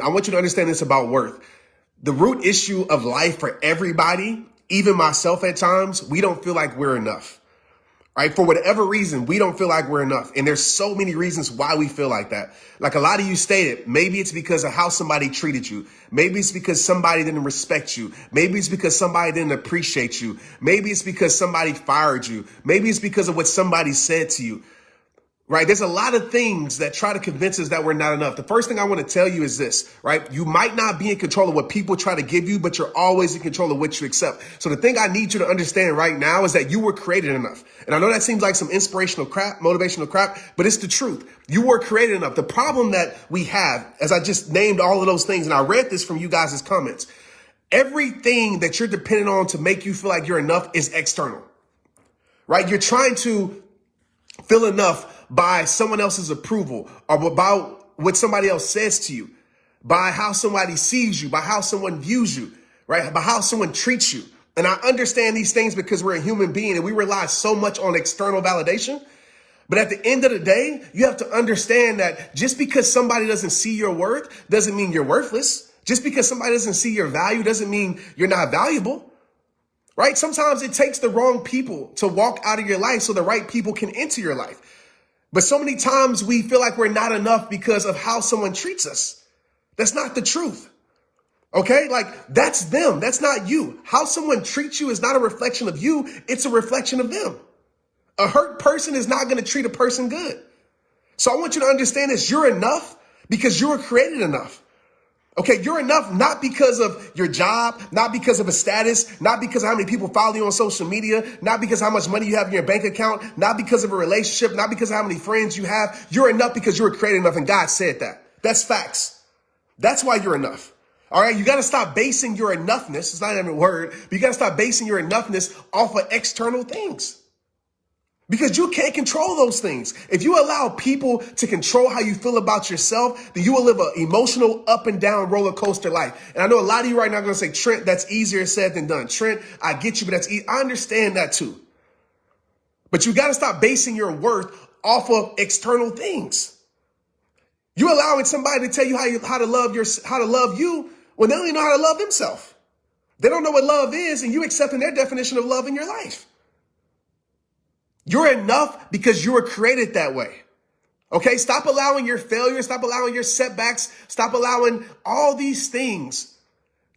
And I want you to understand this about worth. The root issue of life for everybody, even myself at times, we don't feel like we're enough. Right? For whatever reason, we don't feel like we're enough. And there's so many reasons why we feel like that. Like a lot of you stated, maybe it's because of how somebody treated you. Maybe it's because somebody didn't respect you. Maybe it's because somebody didn't appreciate you. Maybe it's because somebody fired you. Maybe it's because of what somebody said to you. Right? There's a lot of things that try to convince us that we're not enough. The first thing I want to tell you is this, right? You might not be in control of what people try to give you, but you're always in control of what you accept. So the thing I need you to understand right now is that you were created enough. And I know that seems like some inspirational crap, motivational crap, but it's the truth. You were created enough. The problem that we have, as I just named all of those things, and I read this from you guys' comments, everything that you're dependent on to make you feel like you're enough is external, right? You're trying to feel enough by someone else's approval or about what somebody else says to you, by how somebody sees you, by how someone views you, right? By how someone treats you. And I understand these things because we're a human being and we rely so much on external validation. But at the end of the day, you have to understand that just because somebody doesn't see your worth doesn't mean you're worthless. Just because somebody doesn't see your value doesn't mean you're not valuable, right? Sometimes it takes the wrong people to walk out of your life so the right people can enter your life. But so many times we feel like we're not enough because of how someone treats us. That's not the truth. Okay? Like that's them. That's not you. How someone treats you is not a reflection of you. It's a reflection of them. A hurt person is not going to treat a person good. So I want you to understand this. You're enough because you were created enough. Okay, you're enough not because of your job, not because of a status, not because of how many people follow you on social media, not because of how much money you have in your bank account, not because of a relationship, not because of how many friends you have. You're enough because you were created enough, and God said that. That's facts. That's why you're enough. All right, you got to stop basing your enoughness. It's not even a word, but you got to stop basing your enoughness off of external things. Because you can't control those things. If you allow people to control how you feel about yourself, then you will live an emotional up and down roller coaster life. And I know a lot of you right now are going to say, Trent, that's easier said than done. Trent, I get you, but that's easy. I understand that too. But you got to stop basing your worth off of external things. You're allowing somebody to tell you how to love you when they don't even know how to love themselves. They don't know what love is, and you accepting their definition of love in your life. You're enough because you were created that way. Okay, stop allowing your failures, stop allowing your setbacks, stop allowing all these things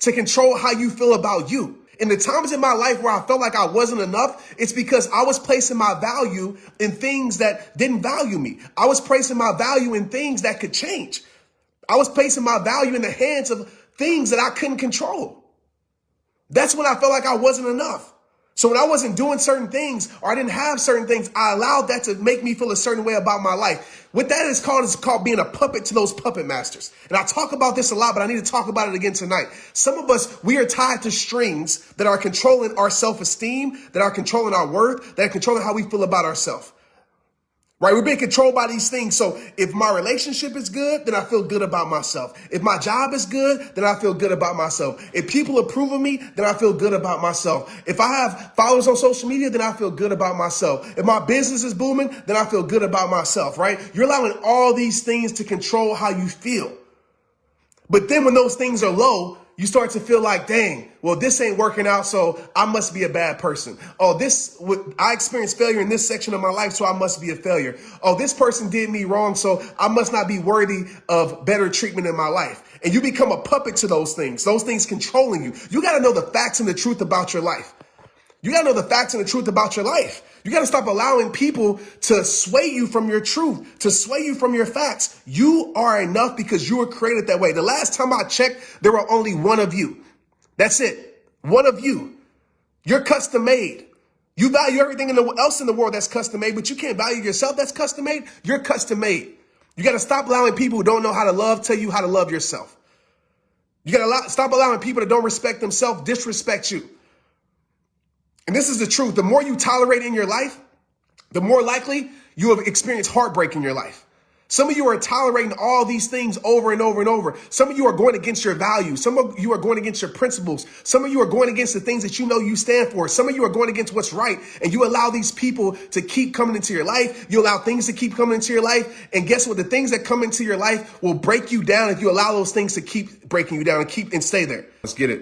to control how you feel about you. In the times in my life where I felt like I wasn't enough, it's because I was placing my value in things that didn't value me. I was placing my value in things that could change. I was placing my value in the hands of things that I couldn't control. That's when I felt like I wasn't enough. So when I wasn't doing certain things or I didn't have certain things, I allowed that to make me feel a certain way about my life. What that is called being a puppet to those puppet masters. And I talk about this a lot, but I need to talk about it again tonight. Some of us, we are tied to strings that are controlling our self-esteem, that are controlling our worth, that are controlling how we feel about ourselves. Right? We're being controlled by these things. So if my relationship is good, then I feel good about myself. If my job is good, then I feel good about myself. If people approve of me, then I feel good about myself. If I have followers on social media, then I feel good about myself. If my business is booming, then I feel good about myself, right? You're allowing all these things to control how you feel. But then when those things are low, you start to feel like, dang, well, this ain't working out, so I must be a bad person. Oh, I experienced failure in this section of my life, so I must be a failure. Oh, this person did me wrong, so I must not be worthy of better treatment in my life. And you become a puppet to those things controlling you. You got to know the facts and the truth about your life. You got to know the facts and the truth about your life. You got to stop allowing people to sway you from your truth, to sway you from your facts. You are enough because you were created that way. The last time I checked, there were only one of you. That's it. One of you. You're custom made. You value everything else in the world that's custom made, but you can't value yourself that's custom made. You're custom made. You got to stop allowing people who don't know how to love tell you how to love yourself. You got to stop allowing people that don't respect themselves disrespect you. And this is the truth. The more you tolerate in your life, the more likely you have experienced heartbreak in your life. Some of you are tolerating all these things over and over and over. Some of you are going against your values. Some of you are going against your principles. Some of you are going against the things that you know you stand for. Some of you are going against what's right. And you allow these people to keep coming into your life. You allow things to keep coming into your life. And guess what? The things that come into your life will break you down if you allow those things to keep breaking you down and stay there. Let's get it.